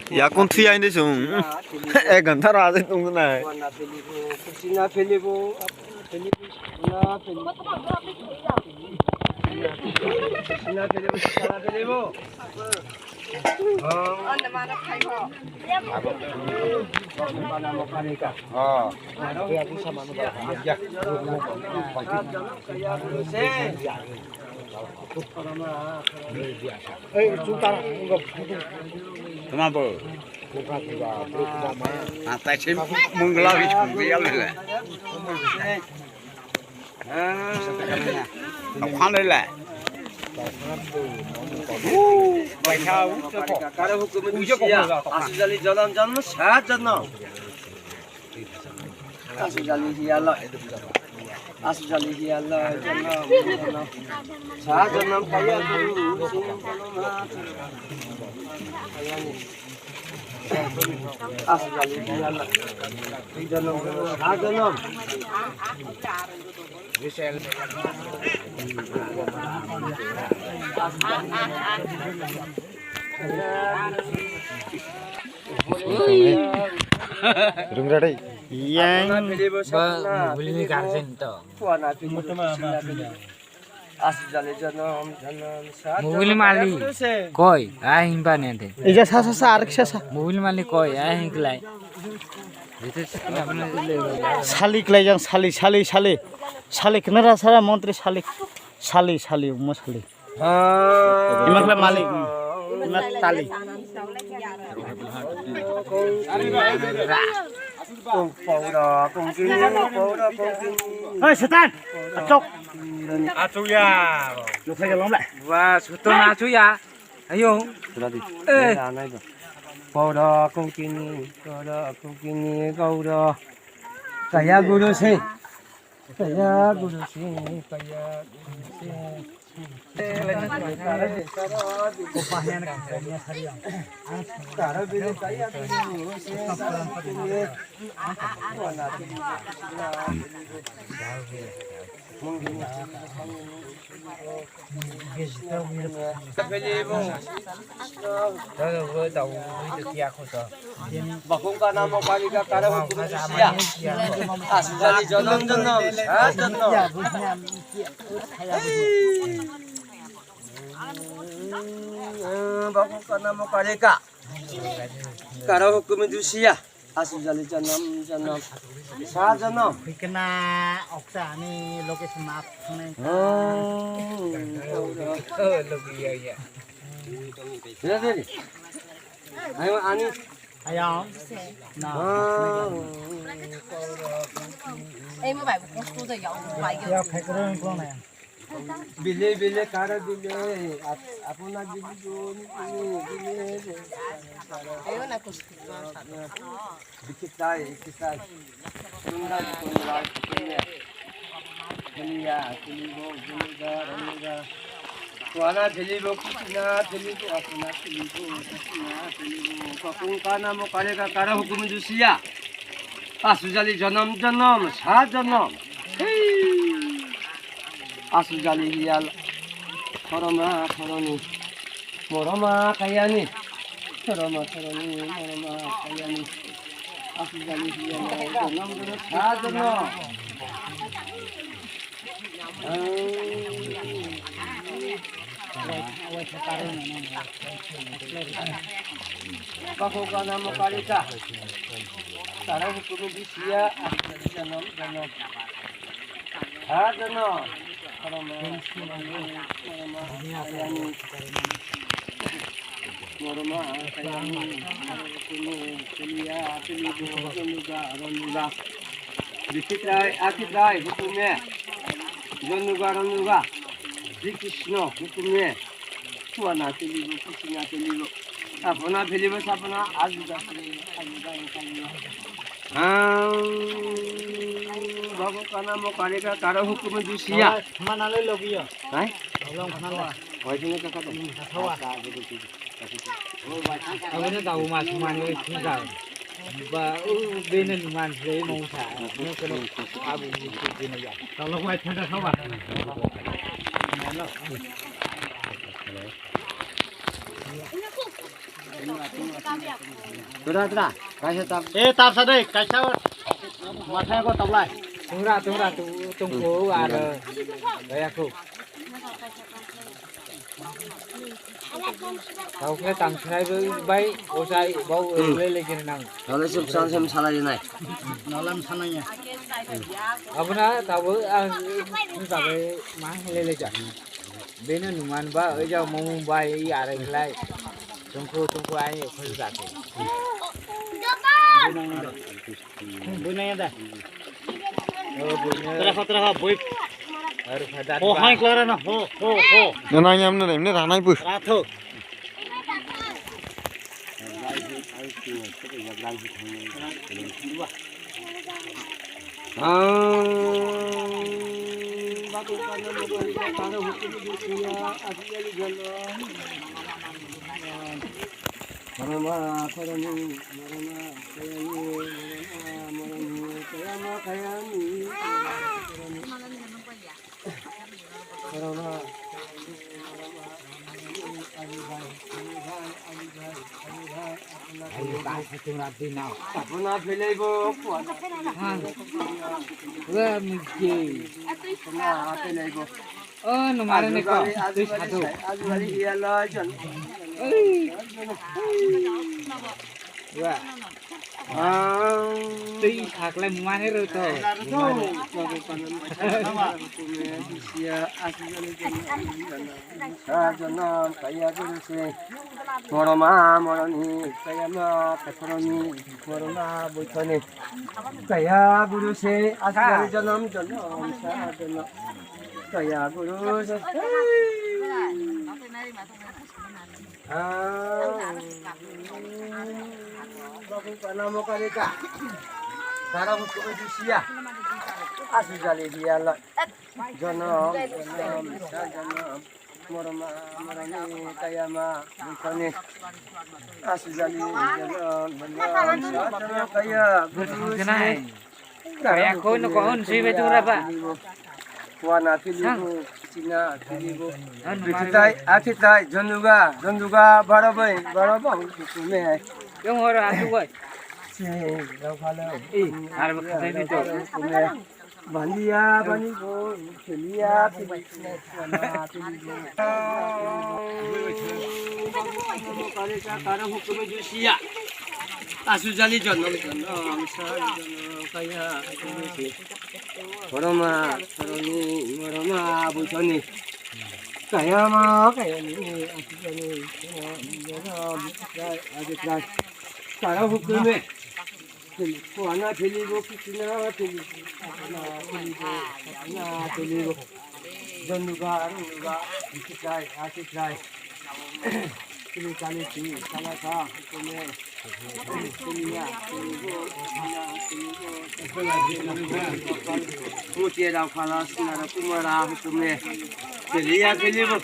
Ya con thi anh đấy xuống em cần thắt ra cái tung này kenapa? Mata sih menggelap itu lah. Khoan đây lại. Vậy sao? Cái hộp của mình Asujali jalan jalan sát chân nào. Asujali hiala. Asujali hiala jalan. Sát chân nam kaya dulu. Asujali hiala. Jalan sát chân nam. Rung ra đây. Yang beli garden to. Mobil mali koi aing ba ne de. Ija sa arksa sa. Mobil mali koi aing klai. Salik klai jang salik kenara sara mantri salik umma salik. Imakla malik. Imak tali. Hei setan, acok. Acok ya. Lu saya lom lại. Wah, setan acok ya. Ayo. Sudah di. Pauda kongkini, kauda. Kaya guru sih. Karo hukum manusia Asujali janam sajanam kena oksa ni lokasi map ni ya jadi ayo ani ayo em phải một số tôi dọn phải cái con này bile kara bile apuna bile bile ayo na kuskura dikitai sundar dunia kilibo tuana kilibo apuna kilibo kakungkana mo karega kara hukum manusia asujali janam sa janam Asujali hial koroma moroma kayani koroma kayani asujali hial janam sajono Pakogana mo karika tara hukum manusia janam sajono Akitrai hukumnya Jonuga Krishna hukumnya Tuana telibu Krishna telibu अपना फिलिप अपना आज बाबू का नाम करेगा कारो हुकुम दुसिया mana le logi ya है long mana le वजन का कदम abang tahu mas mana ni kan ba bên này man lấy mông thả nó cái abu ni bên này tao lo quay thằng đó ba तुरा तुरा कैसे तब ए ताप सा दे कैसा माथा को तब lại tungra tung phố à rồi đấy à cô tao cái tầng sai với bay ô sai bao lên lên cái nào 너네 좀 산삼 살아야 돼 nó làm sao này nhỉ अब ना tao với tao với má lên lên chả bên nó numan ba ở đâu mông bay à đây lại tung phố ai không giả thế bên này đây terah boy oh hai keluar na ho Nana nyam na ini ranai bu. ratho बाबू का नाम करेगा कारो हुकुम दुसिया अतियाली जलो मरमा करनी मरमा कयामा कयामी मरमा अपना फिलेबो वे मुझे अपना फिलेबो numaran ni ko tu satu आज वाली ये ला जन वा tu hak le muan he ro to मरमा मरनी कयामा पथरनी मरमा बुथनी कया गुरु से आजकल जन्म जन्म साधन कया गुरु से बाबू का नाम करेगा सारा उसको दुसिया आसु जाले दिया ल जन्म जन्म जन्म मरमा मरनी कयामा बुथनी आसु जाले जन्म जन्म कया गुरु से kaya ko no ko on si betura ba wana filibu Cina filibu bitai akitai janduga barabai kume yung ora atu ko se lau phalo ar ba khai ni to kume bandia banigo chelia filibu wana filibu kare ka kara hukum jusia asu jali jannam jannam sa jannam kaya मरमा सरनी मरमा बुझनी कयामा कयानी आजनी आज क्लास सारा हुकुम में कोना फिलिबो कितना फिलिबो जनुगा रुगा किताय आकिताय किली काली थी साला था हुकुम में दुनिया मुझे राव खाला सिनारा कुमारा हुकुम में चलिया फिलिबो